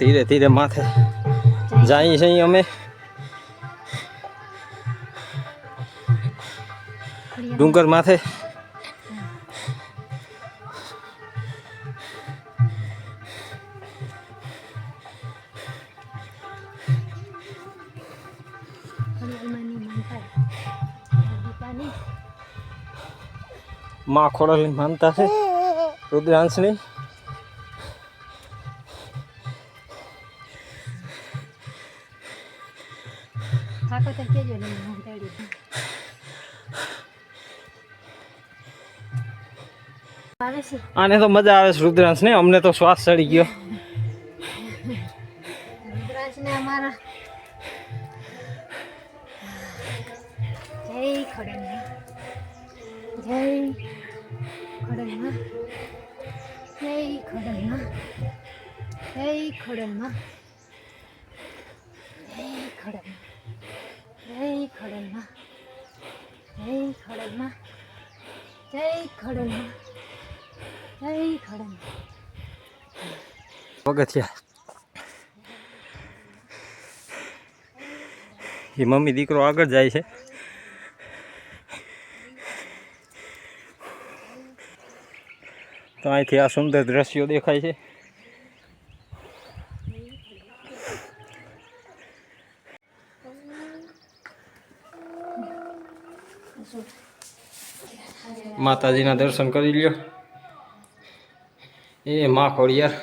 ધીરે ધીરે માથે જઈએ છીએ અમે ડુંગર માથે. માં ખોડલની માનતા છે રુદ્રાંશની. આને તો મજા આવે છે રુદ્રાંશ ને, અમને તો શ્વાસ ચડી ગયો. રુદ્રાંશ ને અમારા જય ખોડલમાં, જય ખોડલમાં, જય ખોડલમાં, જય ખોડલમાં, જય ખોડલમાં, જય ખોડલમાં, જય ખોડલમાં, જય ખોડલમાં, જય ખોડલમાં. પગથિયા એ મમ્મી દીકરો આગળ જાય છે. તો અહીંથી આ સુંદર દ્રશ્યો દેખાય છે. માતાજીના દર્શન કરી લ્યો. એ માં ખોડિયાર.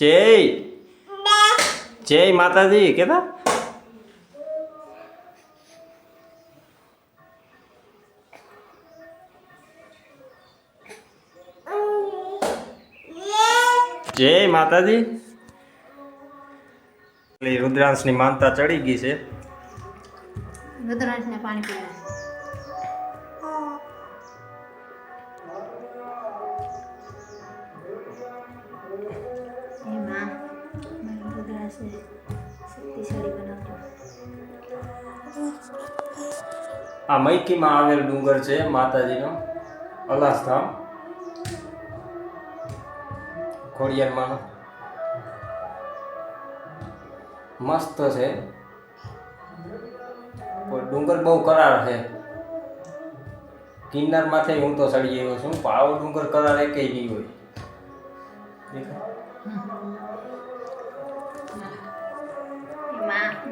જય જય માતાજી કેતા. જય માતાજી. રુદ્રાંશની માનતા ચડી ગઈ છે. રુદ્રાંશને પાણી પીવા. આ મૈકીમાં આવેલ ડુંગર છે માતાજીનો અલાસધામ ખોડિયારમાંનો. મસ્ત છે ડુંગર, બહુ કરાર છે. કિન્નર માથે હું તો ચડી આવ્યો છું, પણ આવો ડુંગર કરાર એકે નહીં હોય.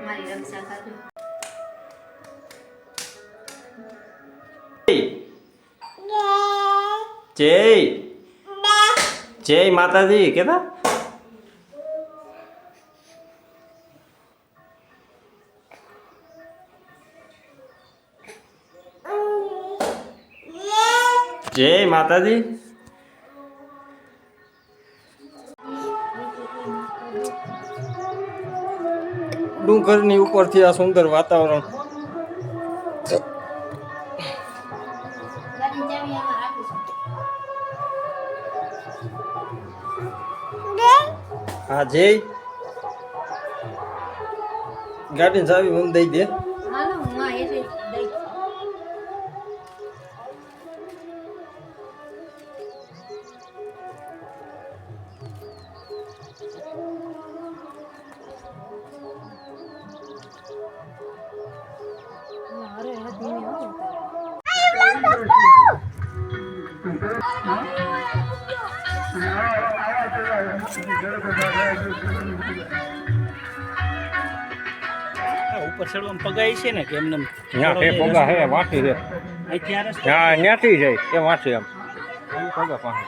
મારી રક્ષા કરજો. જય જય માતાજી કેતા. જય માતાજી. ડુંગરની ઉપરથી આ સુંદર વાતાવરણ. હા જય ગાડીની ચાવી મને દઈ દે. ઉપર ચડવામાં પગાય છે ને કે એમને ના હે પગા હે વાંચી છે. હા ન્યાથી જાય એ વાંચી એમ પગા પાસે.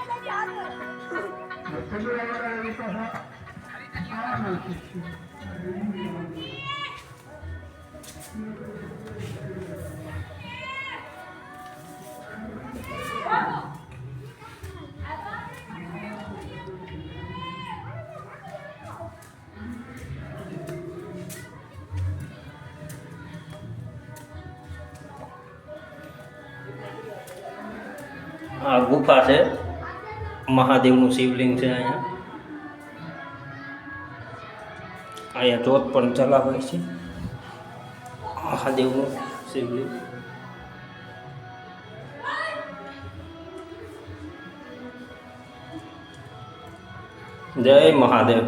આ ગુફા છે, મહાદેવનું શિવલિંગ છે અહીંયા. અહીંયા જોત પણ ચલાવે છે મહાદેવનું શિવલિંગ. જય મહાદેવ.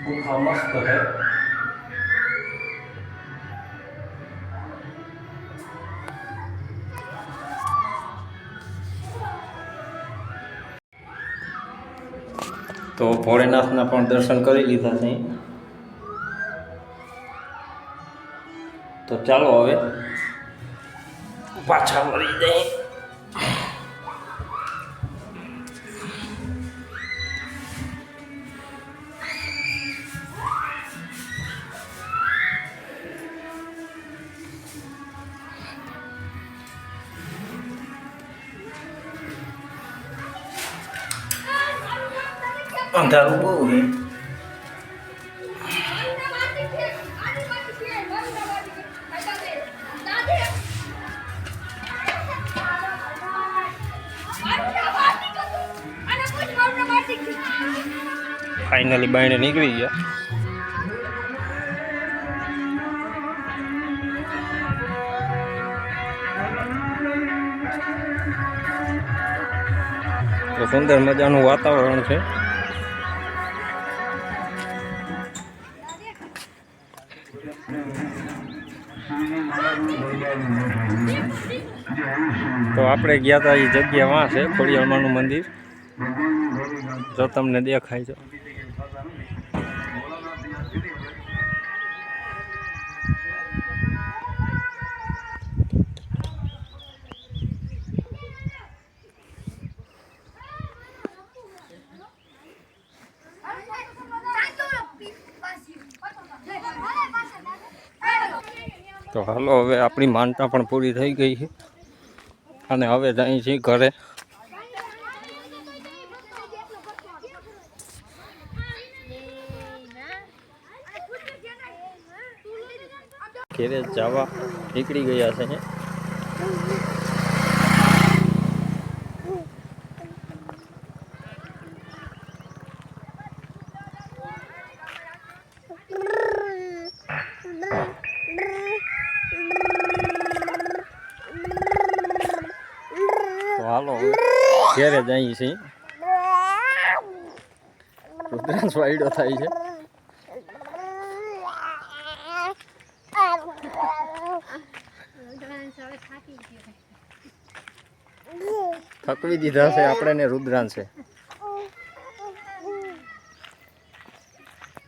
गुफा मस्त है. તો ભોળેનાથના પણ દર્શન કરી લીધા છે. તો ચાલો હવે પાછા વળી જઈએ. અંધારું બહુ છે. ફાઇનલી બાયણે નીકળી ગયા. તો સુંદર મજાનું વાતાવરણ છે. તો આપણે ગયા હતા એ જગ્યા વાં છે ખોડિયારમાંનું મંદિર, જો તમને દેખાય છે. તો હાલો હવે આપણી માનતા પણ પૂરી થઈ ગઈ છે અને હવે જઈએ છીએ ઘરે. ઘરે જવા નીકળી ગયા છે. તો હાલો ઘેરે જઈએ છીએ. રુદ્રાંશ વાયડો થાય છે. થકવી દીધા છે આપણે ને રુદ્રાંશે.